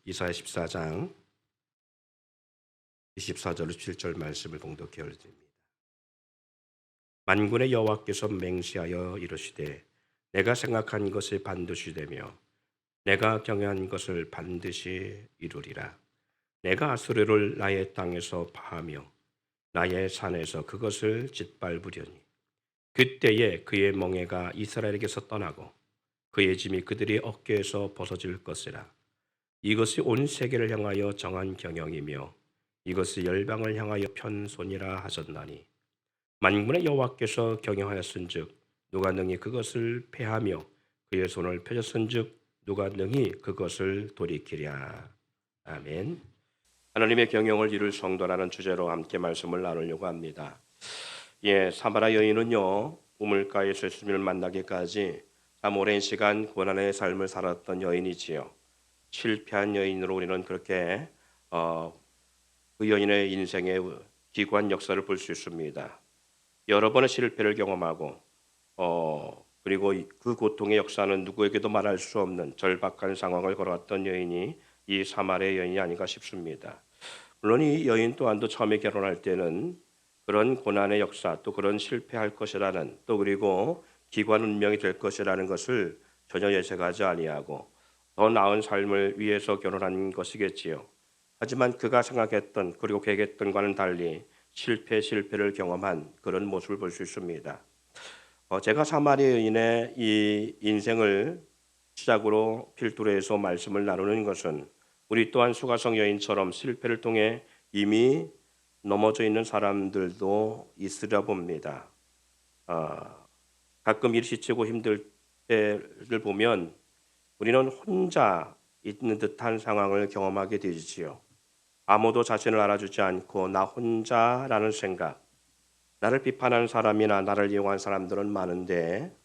이사야 14장 24절 7절 말씀을 봉독해 올립니다. 만군의 여호와께서 맹세하여 이르시되 내가 생각한 것이 반드시 되며 내가 경영한 것을 반드시 이루리라. 내가 아수르를 나의 땅에서 파하며 나의 산에서 그것을 짓밟으려니 그때에 그의 멍에가 이스라엘에게서 떠나고 그의 짐이 그들의 어깨에서 벗어질 것이라. 이것이 온 세계를 향하여 정한 경영이며 이것이 열방을 향하여 편손이라 하셨나니 만군의 여호와께서 경영하였은즉 누가 능히 그것을 패하며 그의 손을 펴셨은즉 누가 능히 그것을 돌이키랴. 아멘. 하나님의 경영을 이룰 성도라는 주제로 함께 말씀을 나누려고 합니다. 사마라 여인은요, 우물가에서 예수님을 만나기까지 참 오랜 시간 고난의 삶을 살았던 여인이지요. 실패한 여인으로 우리는 그렇게 그 여인의 인생의 기구한 역사를 볼 수 있습니다. 여러 번의 실패를 경험하고 그리고 그 고통의 역사는 누구에게도 말할 수 없는 절박한 상황을 걸어왔던 여인이 이 사마리아 여인이 아닌가 싶습니다. 물론 이 여인 또한도 처음에 결혼할 때는 그런 고난의 역사 또 그런 실패할 것이라는 또 그리고 기구한 운명이 될 것이라는 것을 전혀 예측하지 아니하고 더 나은 삶을 위해서 결혼한 것이겠지요. 하지만 그가 생각했던 그리고 계획했던 과는 달리 실패를 경험한 그런 모습을 볼 수 있습니다. 제가 사마리아 여인의 이 인생을 시작으로 필두로 해서 말씀을 나누는 것은 우리 또한 수가성 여인처럼 실패를 통해 이미 넘어져 있는 사람들도 있으려 봅니다. 가끔 일이 지치고 힘들 때를 보면 우리는 혼자 있는 듯한 상황을 경험하게 되지요. 아무도 자신을 알아주지 않고 나 혼자라는 생각, 나를 비판하는 사람이나 나를 이용한 사람들은 많은데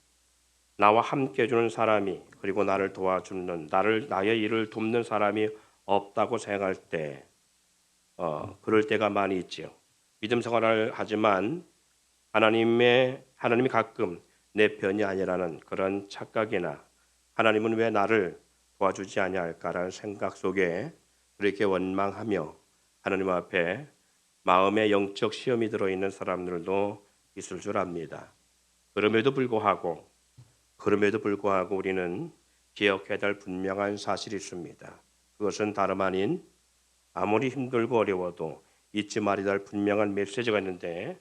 나와 함께 해주는 사람이 그리고 나를 도와주는 나의 일을 돕는 사람이 없다고 생각할 때 그럴 때가 많이 있지요. 믿음 생활을 하지만 하나님이 가끔 내 편이 아니라는 그런 착각이나 하나님은 왜 나를 도와주지 아니할까라는 생각 속에 그렇게 원망하며 하나님 앞에 마음의 영적 시험이 들어있는 사람들도 있을 줄 압니다. 그럼에도 불구하고 우리는 기억해야 될 분명한 사실이 있습니다. 그것은 다름 아닌 아무리 힘들고 어려워도 잊지 말아야 할 분명한 메시지가 있는데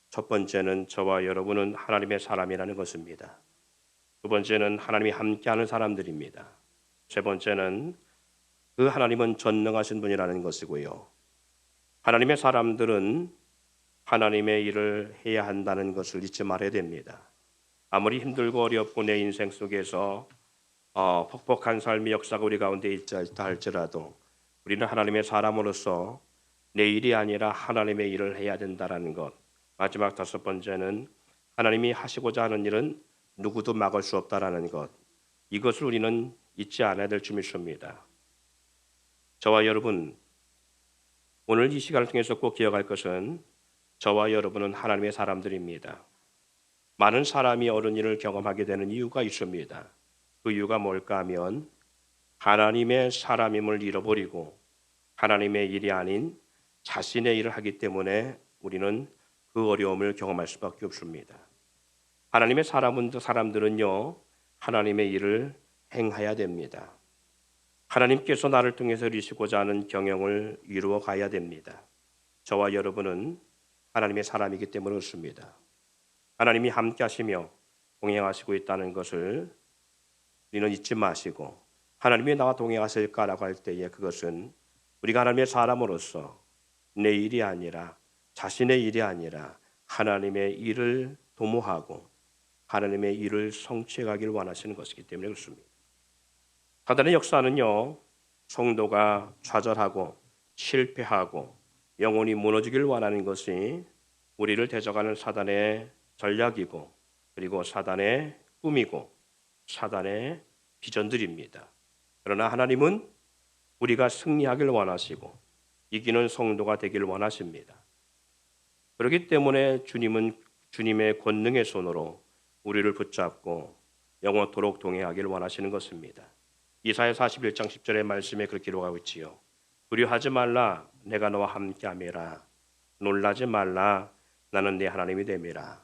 첫 번째는 저와 여러분은 하나님의 사람이라는 것입니다. 두 번째는 하나님이 함께하는 사람들입니다. 세 번째는 그 하나님은 전능하신 분이라는 것이고요. 하나님의 사람들은 하나님의 일을 해야 한다는 것을 잊지 말아야 됩니다. 아무리 힘들고 어렵고 내 인생 속에서 퍽퍽한 삶의 역사가 우리 가운데 있다 할지라도 우리는 하나님의 사람으로서 내 일이 아니라 하나님의 일을 해야 된다는 것. 마지막 다섯 번째는 하나님이 하시고자 하는 일은 누구도 막을 수 없다라는 것. 이것을 우리는 잊지 않아야 될 줄 믿습니다. 저와 여러분, 오늘 이 시간을 통해서 꼭 기억할 것은 저와 여러분은 하나님의 사람들입니다. 많은 사람이 어려운 일을 경험하게 되는 이유가 있습니다. 그 이유가 뭘까 하면 하나님의 사람임을 잃어버리고 하나님의 일이 아닌 자신의 일을 하기 때문에 우리는 그 어려움을 경험할 수밖에 없습니다. 하나님의 사람들은요, 하나님의 일을 행해야 됩니다. 하나님께서 나를 통해서 이루시고자 하는 경영을 이루어 가야 됩니다. 저와 여러분은 하나님의 사람이기 때문에 그렇습니다. 하나님이 함께 하시며 동행하시고 있다는 것을 우리는 잊지 마시고 하나님이 나와 동행하실까라고 할 때에 그것은 우리가 하나님의 사람으로서 내 일이 아니라 자신의 일이 아니라 하나님의 일을 도모하고 하나님의 일을 성취해 가기를 원하시는 것이기 때문에 그렇습니다. 사단의 역사는요, 성도가 좌절하고 실패하고 영혼이 무너지길 원하는 것이 우리를 대적하는 사단의 전략이고 그리고 사단의 꿈이고 사단의 비전들입니다. 그러나 하나님은 우리가 승리하길 원하시고 이기는 성도가 되길 원하십니다. 그렇기 때문에 주님은 주님의 권능의 손으로 우리를 붙잡고 영원토록 동행하길 원하시는 것입니다. 이사야 41장 10절의 말씀에 그렇게 기록하고 있지요. 두려워하지 말라, 내가 너와 함께함이라. 놀라지 말라, 나는 네 하나님이 됨이라.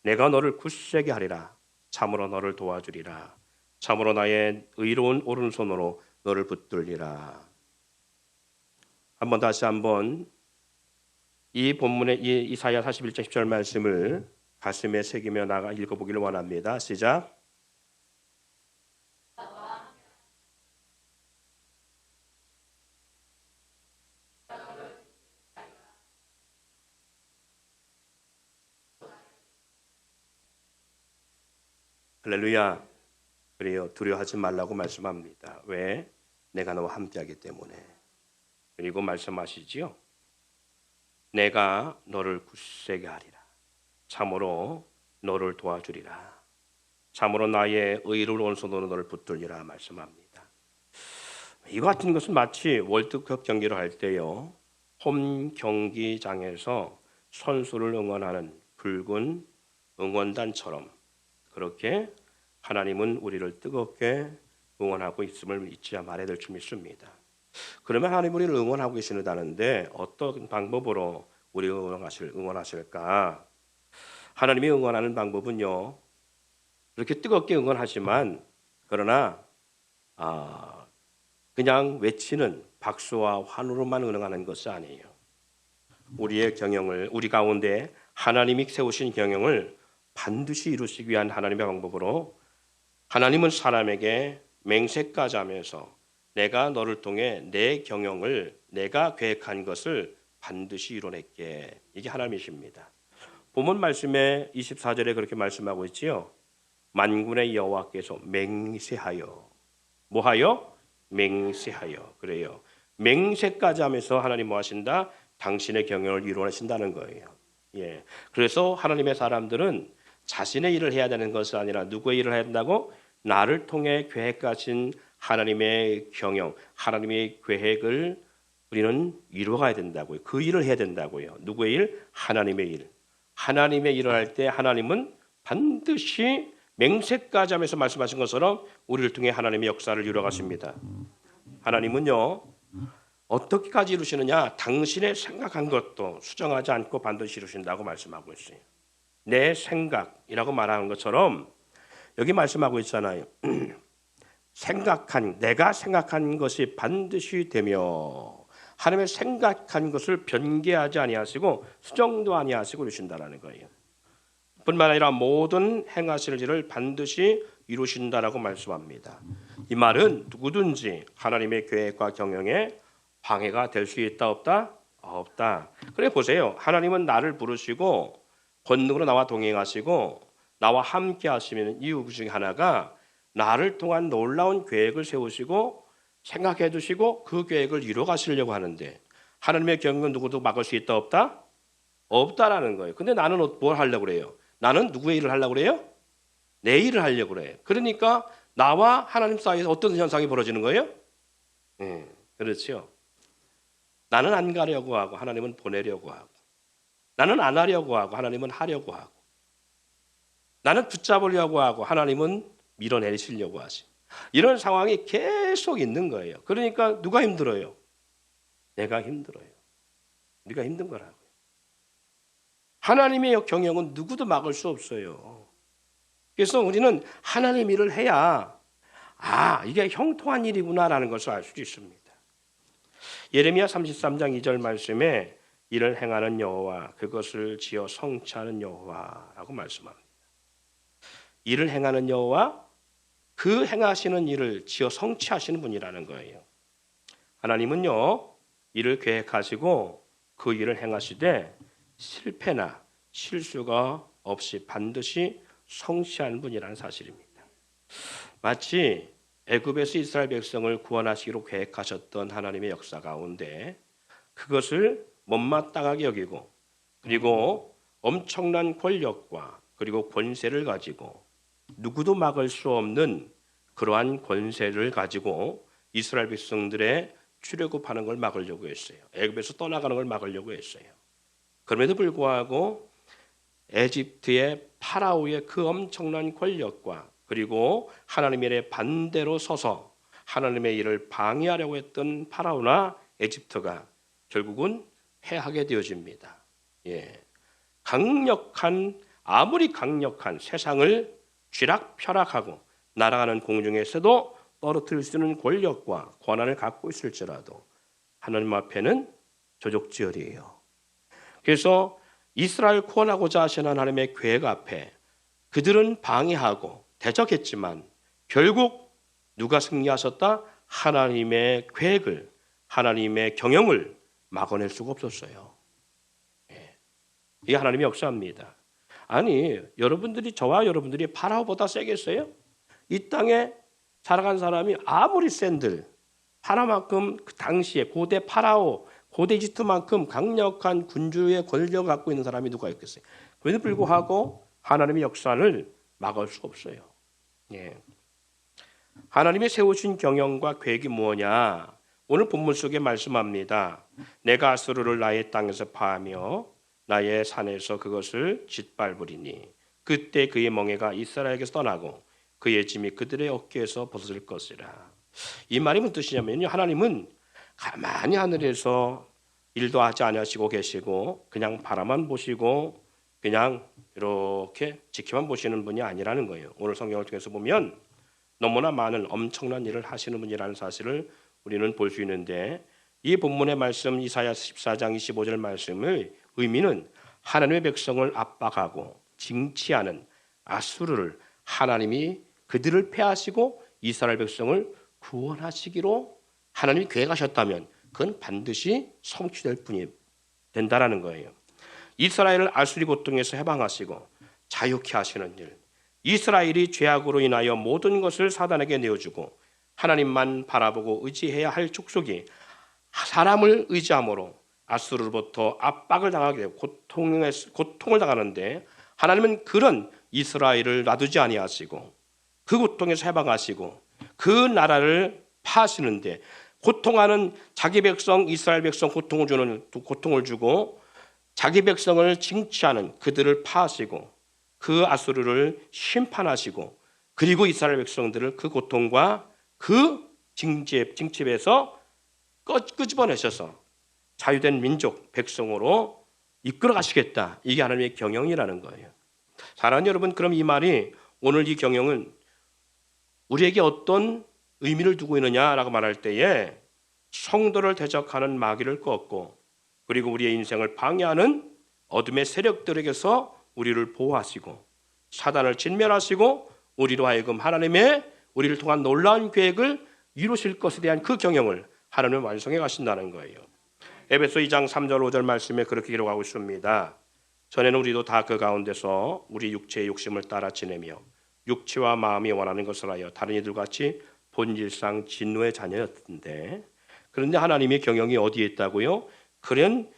내가 너를 굳세게 하리라. 참으로 너를 도와주리라. 참으로 나의 의로운 오른손으로 너를 붙들리라. 다시 한번 이 본문의 이 이사야 41장 10절 말씀을 가슴에 새기며 나가 읽어보기를 원합니다. 시작. 할렐루야. 그래요. 두려워하지 말라고 말씀합니다. 왜? 내가 너와 함께하기 때문에. 그리고 말씀하시지요. 내가 너를 굳세게 하리라. 참으로 너를 도와주리라. 참으로 나의 의로운 오른손으로 너를 붙들리라 말씀합니다. 이와 같은 것은 마치 월드컵 경기를 할 때요. 홈 경기장에서 선수를 응원하는 붉은 응원단처럼 그렇게 하나님은 우리를 뜨겁게 응원하고 있음을 잊지 말아야 될 줄 믿습니다. 그러면 하나님 우리를 응원하고 계시다는데 어떤 방법으로 우리를 응원하실까? 하나님이 응원하는 방법은요. 그렇게 뜨겁게 응원하지만 그러나 그냥 외치는 박수와 환호로만 응원하는 것이 아니에요. 우리의 경영을 우리 가운데 하나님이 세우신 경영을 반드시 이루시기 위한 하나님의 방법으로 하나님은 사람에게 맹세까지 하면서 내가 너를 통해 내 경영을 내가 계획한 것을 반드시 이뤄낼게. 이게 하나님이십니다. 본문 말씀에 24절에 그렇게 말씀하고 있지요. 만군의 여호와께서 맹세하여 뭐하여? 맹세하여. 그래요. 맹세까지 하면서 하나님 뭐 하신다? 당신의 경영을 이루어내신다는 거예요. 예. 그래서 하나님의 사람들은 자신의 일을 해야 되는 것이 아니라 누구의 일을 해야 된다고? 나를 통해 계획하신 하나님의 경영, 하나님의 계획을 우리는 이루어가야 된다고요. 그 일을 해야 된다고요. 누구의 일? 하나님의 일. 하나님의 일을 할 때 하나님은 반드시 맹세까지 하면서 말씀하신 것처럼 우리를 통해 하나님의 역사를 이루어가십니다. 하나님은요. 어떻게까지 이루시느냐? 당신의 생각한 것도 수정하지 않고 반드시 이루신다고 말씀하고 있어요. 내 생각이라고 말하는 것처럼 여기 말씀하고 있잖아요. 내가 생각한 것이 반드시 되며 하나님의 생각한 것을 변개하지 아니하시고 수정도 아니하시고 이루신다라는 거예요. 뿐만 아니라 모든 행하실 일을 반드시 이루신다라고 말씀합니다. 이 말은 누구든지 하나님의 계획과 경영에 방해가 될 수 있다 없다? 없다. 그래 보세요. 하나님은 나를 부르시고 권능으로 나와 동행하시고 나와 함께 하시는 이유 중에 하나가 나를 통한 놀라운 계획을 세우시고 생각해 두시고 그 계획을 이루어 가시려고 하는데 하나님의 경영은 누구도 막을 수 있다 없다? 없다라는 거예요. 근데 나는 뭘 하려고 그래요? 나는 누구의 일을 하려고 그래요? 내 일을 하려고 그래요. 그러니까 나와 하나님 사이에서 어떤 현상이 벌어지는 거예요? 그렇죠. 나는 안 가려고 하고 하나님은 보내려고 하고 나는 안 하려고 하고 하나님은 하려고 하고 나는 붙잡으려고 하고 하나님은 밀어내시려고 하시고 이런 상황이 계속 있는 거예요. 그러니까 누가 힘들어요? 내가 힘들어요. 우리가 힘든 거라고요. 하나님의 경영은 누구도 막을 수 없어요. 그래서 우리는 하나님 일을 해야 이게 형통한 일이구나라는 것을 알 수 있습니다. 예레미야 33장 2절 말씀에 이를 행하는 여호와 그것을 지어 성취하는 여호와라고 말씀합니다. 일을 행하는 여호와 그 행하시는 일을 지어 성취하시는 분이라는 거예요. 하나님은요 일을 계획하시고 그 일을 행하시되 실패나 실수가 없이 반드시 성취하는 분이라는 사실입니다. 마치 애굽에서 이스라엘 백성을 구원하시기로 계획하셨던 하나님의 역사 가운데 그것을 못마땅하게 여기고 그리고 엄청난 권력과 그리고 권세를 가지고 누구도 막을 수 없는 그러한 권세를 가지고 이스라엘 백성들의 출애굽하는 걸 막으려고 했어요. 애굽에서 떠나가는 걸 막으려고 했어요. 그럼에도 불구하고 에집트의 파라오의 그 엄청난 권력과 그리고 하나님의 반대로 서서 하나님의 일을 방해하려고 했던 파라오나 에집트가 결국은 패하게 되어집니다. 예. 아무리 강력한 세상을 쥐락펴락하고 날아가는 공중에서도 떨어뜨릴 수 있는 권력과 권한을 갖고 있을지라도 하나님 앞에는 조족지혈이에요. 그래서 이스라엘 구원하고자 하시는 하나님의 계획 앞에 그들은 방해하고 대적했지만 결국 누가 승리하셨다? 하나님의 계획을, 하나님의 경영을 막아낼 수가 없었어요. 이게 하나님의 역사입니다. 아니, 저와 여러분들이 파라오보다 세겠어요? 이 땅에 살아간 사람이 아무리 센들, 파라만큼 그 당시에 고대 파라오, 고대 이집트만큼 강력한 군주의 권력을 갖고 있는 사람이 누가 있겠어요? 그럼에도 불구하고 하나님의 역사를 막을 수 없어요. 예. 하나님이 세우신 경영과 계획이 뭐냐? 오늘 본문 속에 말씀합니다. 내가 아수르를 나의 땅에서 파하며 나의 산에서 그것을 짓밟으리니 그때 그의 멍에가 이스라엘에게서 떠나고 그의 짐이 그들의 어깨에서 벗어질 것이라. 이 말이 무슨 뜻이냐면요, 하나님은 가만히 하늘에서 일도 하지 않으시고 계시고 그냥 바라만 보시고 그냥 이렇게 지켜만 보시는 분이 아니라는 거예요. 오늘 성경을 통해서 보면 너무나 많은 엄청난 일을 하시는 분이라는 사실을 우리는 볼 수 있는데, 이 본문의 말씀 이사야 14장 25절 말씀의 의미는 하나님의 백성을 압박하고 징치하는 아수르를 하나님이 그들을 패하시고 이스라엘 백성을 구원하시기로 하나님이 계획하셨다면 그건 반드시 성취될 뿐이 된다라는 거예요. 이스라엘을 아수리 고통에서 해방하시고 자유케 하시는 일, 이스라엘이 죄악으로 인하여 모든 것을 사단에게 내어주고 하나님만 바라보고 의지해야 할 족속이 사람을 의지함으로 아수르로부터 압박을 당하게 되고 고통을 당하는데, 하나님은 그런 이스라엘을 놔두지 아니하시고 그 고통에서 해방하시고 그 나라를 파하시는데, 고통하는 자기 백성 이스라엘 백성 고통을 주고 자기 백성을 징치하는 그들을 파하시고 그 아수르를 심판하시고 그리고 이스라엘 백성들을 그 고통과 그 징집에서 끄집어내셔서 자유된 민족 백성으로 이끌어 가시겠다. 이게 하나님의 경영이라는 거예요. 사랑하는 여러분, 그럼 이 말이 오늘 이 경영은 우리에게 어떤 의미를 두고 있느냐라고 말할 때에 성도를 대적하는 마귀를 꺾고 그리고 우리의 인생을 방해하는 어둠의 세력들에게서 우리를 보호하시고 사단을 진멸하시고 우리로 하여금 하나님의 우리를 통한 놀라운 계획을 이루실 것에 대한 그 경영을 하나님은 완성해 가신다는 거예요. 에베소 2장 3절 5절 말씀에 그렇게 기록하고 있습니다. 전에는 우리도 다 그 가운데서 우리 육체의 욕심을 따라 지내며 육체와 마음이 원하는 것을 하여 다른 이들같이 본질상 진노의 자녀였는데, 그런데 하나님의 경영이 어디에 있다고요? 그런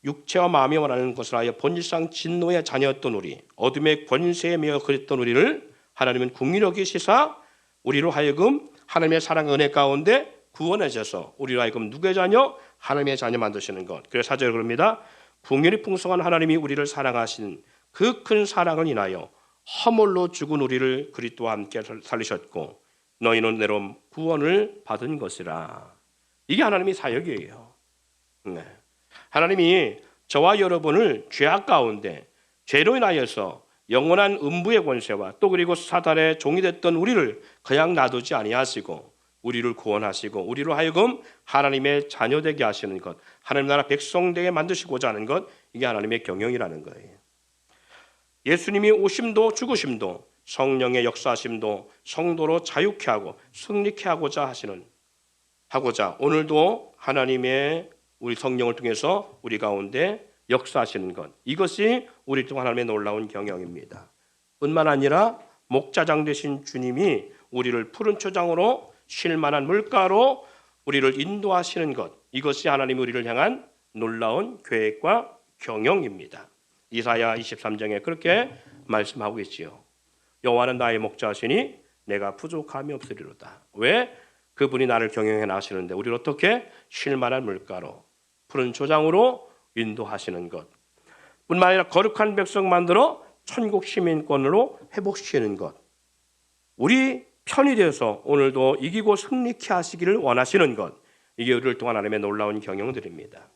육체와 마음이 원하는 것을 하여 본질상 진노의 자녀였던 우리, 어둠의 권세에 매여 그랬던 우리를 하나님은 긍휼히 여기시사 우리로 하여금 하나님의 사랑 은혜 가운데 구원하셔서 우리로 하여금 누구의 자녀? 하나님의 자녀 만드시는 것. 그래서 4절에 그럽니다. 긍휼이 풍성한 하나님이 우리를 사랑하신 그 큰 사랑을 인하여 허물로 죽은 우리를 그리스도와 함께 살리셨고 너희는 내로 구원을 받은 것이라. 이게 하나님의 사역이에요. 네. 하나님이 저와 여러분을 죄악 가운데 죄로 인하여서 영원한 음부의 권세와 또 그리고 사단의 종이 됐던 우리를 그냥 놔두지 아니하시고 우리를 구원하시고 우리로 하여금 하나님의 자녀 되게 하시는 것, 하나님 나라 백성 되게 만드시고자 하는 것, 이게 하나님의 경영이라는 거예요. 예수님이 오심도 죽으심도 성령의 역사하심도 성도로 자유케 하고 승리케 하고자 오늘도 하나님의 우리 성령을 통해서 우리 가운데 역사하시는 것, 이것이 우리 중 하나님의 놀라운 경영입니다. 뿐만 아니라 목자장 되신 주님이 우리를 푸른 초장으로 쉴만한 물가로 우리를 인도하시는 것, 이것이 하나님이 우리를 향한 놀라운 계획과 경영입니다. 이사야 23장에 그렇게 말씀하고 있지요. 여호와는 나의 목자시니 내가 부족함이 없으리로다. 왜? 그분이 나를 경영해 나가시는데 우리를 어떻게? 쉴만한 물가로 푸른 초장으로 인도하시는 것, 뿐만 아니라 거룩한 백성 만들어 천국 시민권으로 회복시키는 것, 우리 편이 되어서 오늘도 이기고 승리케 하시기를 원하시는 것, 이게 우리를 통한 하나님의 놀라운 경영들입니다.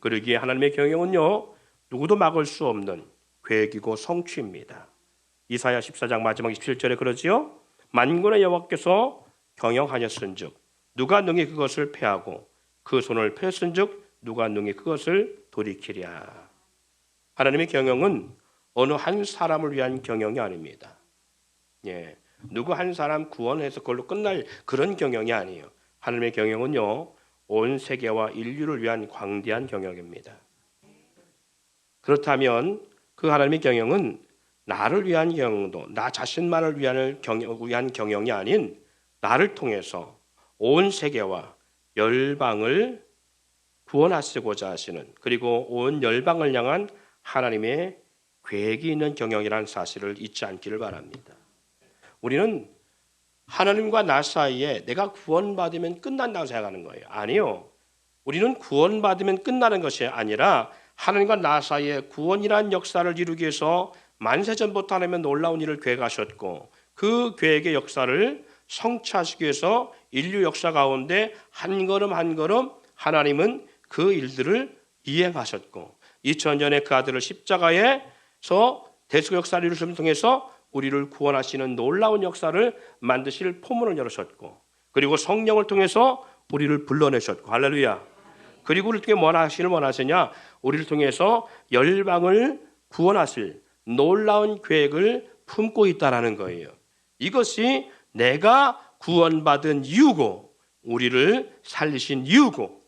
그러기에 하나님의 경영은요, 누구도 막을 수 없는 계획이고 성취입니다. 이사야 14장 마지막 27절에 그러지요. 만군의 여호와께서 경영하였은즉 누가 능히 그것을 패하고 그 손을 펴었은즉 누가 능히 그것을 돌이키랴. 하나님의 경영은 어느 한 사람을 위한 경영이 아닙니다. 예, 누구 한 사람 구원해서 그걸로 끝날 그런 경영이 아니에요. 하나님의 경영은요, 온 세계와 인류를 위한 광대한 경영입니다. 그렇다면 그 하나님의 경영은 나를 위한 경영도, 나 자신만을 위한 경영이 아닌 나를 통해서 온 세계와 열방을 구원하시고자 하시는, 그리고 온 열방을 향한 하나님의 계획이 있는 경영이라는 사실을 잊지 않기를 바랍니다. 우리는 하나님과 나 사이에 내가 구원받으면 끝난다고 생각하는 거예요. 아니요. 우리는 구원받으면 끝나는 것이 아니라 하나님과 나 사이에 구원이라는 역사를 이루기 위해서 만세전부터 하나님의 놀라운 일을 계획하셨고, 그 계획의 역사를 성취하시기 위해서 인류 역사 가운데 한 걸음 한 걸음 하나님은 그 일들을 이행하셨고, 2000년에 그 아들을 십자가에서 대속 역사를 이루심을 통해서 우리를 구원하시는 놀라운 역사를 만드실 포문을 열으셨고, 그리고 성령을 통해서 우리를 불러내셨고, 할렐루야. 그리고 우리를 통해 뭘 하시길 원하시냐? 우리를 통해서 열방을 구원하실 놀라운 계획을 품고 있다라는 거예요. 이것이 내가 구원받은 이유고, 우리를 살리신 이유고,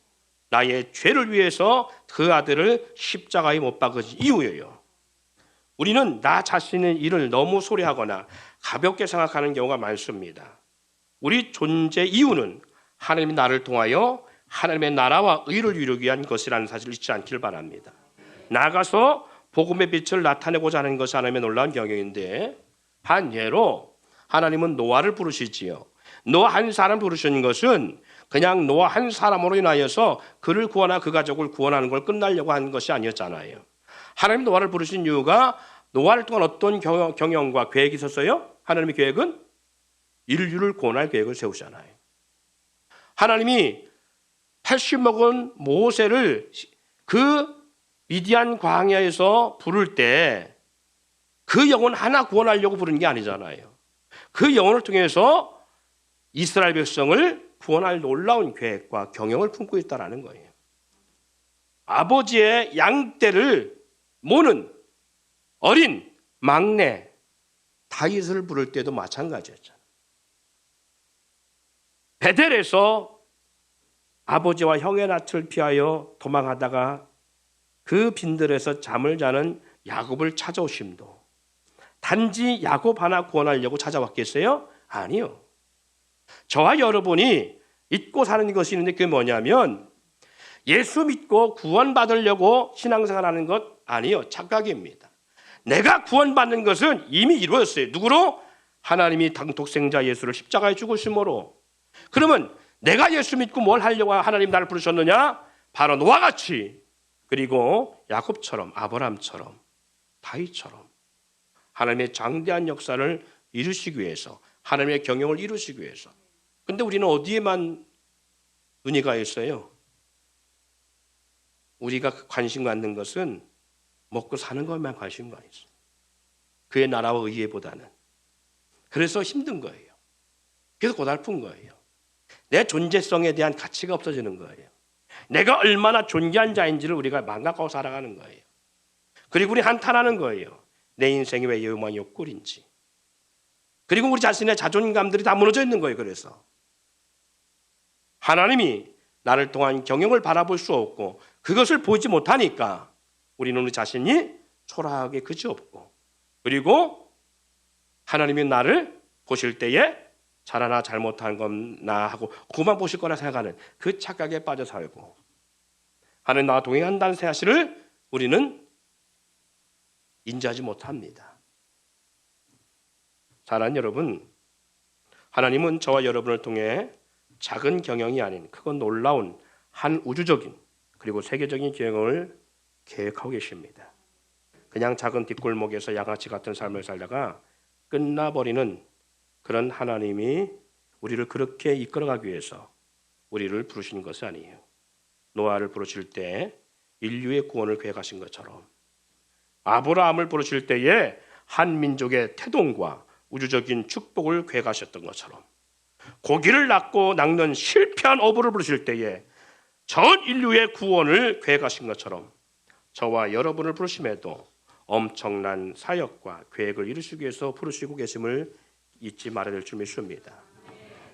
나의 죄를 위해서 그 아들을 십자가에 못 박으신 이유예요. 우리는 나 자신의 일을 너무 소리하거나 가볍게 생각하는 경우가 많습니다. 우리 존재 이유는 하나님이 나를 통하여 하나님의 나라와 의를 이루기 위한 것이라는 사실을 잊지 않기를 바랍니다. 나가서 복음의 빛을 나타내고자 하는 것이 하나님의 놀라운 경영인데, 한 예로 하나님은 노아를 부르시지요. 노아 한 사람 부르시는 것은 그냥 노아 한 사람으로 인하여서 그를 구원하고 그 가족을 구원하는 걸 끝나려고 하는 것이 아니었잖아요. 하나님 노아를 부르신 이유가 노아를 통한 어떤 경영과 계획이 있었어요? 하나님의 계획은 인류를 구원할 계획을 세우잖아요. 하나님이 80 먹은 모세를 그 미디안 광야에서 부를 때 그 영혼 하나 구원하려고 부른 게 아니잖아요. 그 영혼을 통해서 이스라엘 백성을 구원할 놀라운 계획과 경영을 품고 있다는 거예요. 아버지의 양떼를 모는 어린 막내 다윗을 부를 때도 마찬가지였잖아요. 베델에서 아버지와 형의 낯을 피하여 도망하다가 그 빈들에서 잠을 자는 야곱을 찾아오심도 단지 야곱 하나 구원하려고 찾아왔겠어요? 아니요. 저와 여러분이 잊고 사는 것이 있는데 그게 뭐냐면 예수 믿고 구원받으려고 신앙생활하는 것 아니요. 착각입니다. 내가 구원받는 것은 이미 이루어졌어요. 누구로? 하나님이 독생자 예수를 십자가에 죽으심으로. 그러면 내가 예수 믿고 뭘 하려고 하나님 나를 부르셨느냐? 바로 노아와 같이, 그리고 야곱처럼, 아브라함처럼, 다윗처럼 하나님의 장대한 역사를 이루시기 위해서, 하나님의 경영을 이루시기 위해서. 근데 우리는 어디에만 은혜가 있어요? 우리가 관심 갖는 것은 먹고 사는 것만 관심가 있어요. 그의 나라와 의회보다는. 그래서 힘든 거예요. 그래서 고달픈 거예요. 내 존재성에 대한 가치가 없어지는 거예요. 내가 얼마나 존귀한 자인지를 우리가 망각하고 살아가는 거예요. 그리고 우리 한탄하는 거예요. 내 인생이 왜 이만 욕구인지. 그리고 우리 자신의 자존감들이 다 무너져 있는 거예요. 그래서 하나님이 나를 통한 경영을 바라볼 수 없고 그것을 보지 못하니까 우리는 우리 자신이 초라하게 그지없고, 그리고 하나님이 나를 보실 때에 잘하나 잘못한 건나 하고 그만 보실 거라 생각하는 그 착각에 빠져 살고, 하나님 나와 동행한다는 사실을 우리는 인지하지 못합니다. 사랑하는 여러분, 하나님은 저와 여러분을 통해 작은 경영이 아닌 크고 놀라운 한 우주적인 그리고 세계적인 경영을 계획하고 계십니다. 그냥 작은 뒷골목에서 양아치 같은 삶을 살다가 끝나버리는 그런 하나님이 우리를 그렇게 이끌어가기 위해서 우리를 부르신 것이 아니에요. 노아를 부르실 때 인류의 구원을 계획하신 것처럼, 아브라함을 부르실 때에 한 민족의 태동과 우주적인 축복을 계획하셨던 것처럼, 고기를 낳고 낚는 실패한 어부를 부르실 때에 전 인류의 구원을 계획하신 것처럼 저와 여러분을 부르심에도 엄청난 사역과 계획을 이루시기 위해서 부르시고 계심을 잊지 말아야 될 줄 믿습니다.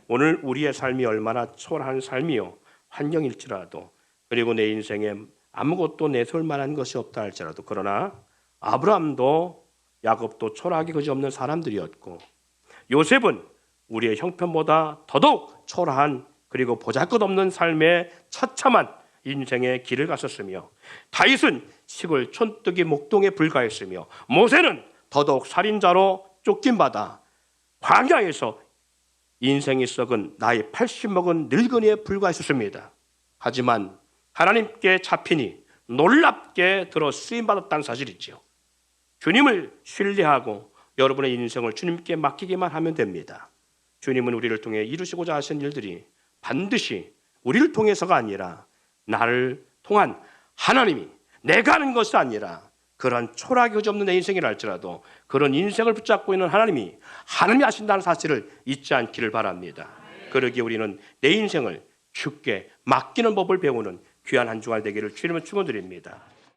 오늘 우리의 삶이 얼마나 초라한 삶이요, 환경일지라도, 그리고 내 인생에 아무것도 내세울 만한 것이 없다 할지라도, 그러나 아브라함도 야곱도 초라하게 그지없는 사람들이었고, 요셉은 우리의 형편보다 더더욱 초라한 그리고 보잘것없는 삶의 처참한 인생의 길을 갔었으며, 다윗은 시골 촌뜨기 목동에 불과했으며, 모세는 더더욱 살인자로 쫓김받아 광야에서 인생이 썩은 나이 80 먹은 늙은이에 불과했었습니다. 하지만 하나님께 잡히니 놀랍게 들어 쓰임받았다는 사실이지요. 주님을 신뢰하고 여러분의 인생을 주님께 맡기기만 하면 됩니다. 주님은 우리를 통해 이루시고자 하신 일들이 반드시 우리를 통해서가 아니라 나를 통한 하나님이, 내가 하는 것이 아니라 그런 초라하게 그지없는 내 인생이라 할지라도 그런 인생을 붙잡고 있는 하나님이 하신다는 사실을 잊지 않기를 바랍니다. 그러기에 우리는 내 인생을 주께 맡기는 법을 배우는 귀한 한 주간 되기를 주님을 축원드립니다.